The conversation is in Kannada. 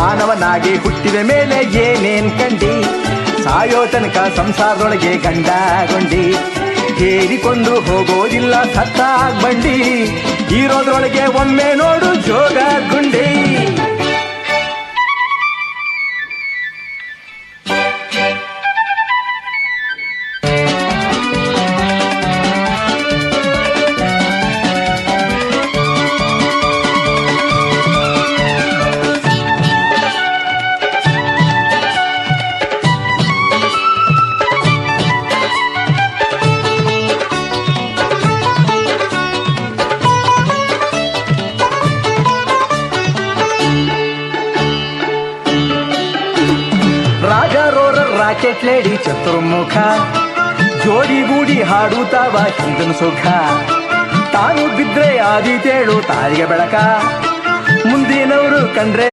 ಮಾನವನಾಗಿ ಹುಟ್ಟಿದ ಮೇಲೆ ಏನೇನ್ ಕಂಡಿ, ಸಾಯೋ ತನಕ ಸಂಸಾರದೊಳಗೆ ಗಂಡಗೊಂಡಿ, ಹೇರಿಕೊಂಡು ಹೋಗೋದಿಲ್ಲ ಸತ್ತಾಗ್ ಬಂಡಿ, ಇರೋದ್ರೊಳಗೆ ಒಮ್ಮೆ ನೋಡು ಜೋಗ ಗುಂಡಿ. ರಾಜಾರೋರ ರಾಕೆಟ್ ಲೇಡಿ ಚತುರ್ಮುಖ, ಜೋಡಿಗೂಡಿ ಹಾಡುತ್ತಾವ ಹಿಂದನು ಸುಖ, ತಾನು ಬಿದ್ರೆ ಆದೀತೇಳು ತಾಯಿಗೆ ಬೆಳಕ, ಮುಂದಿನವರು ಕಂಡ್ರೆ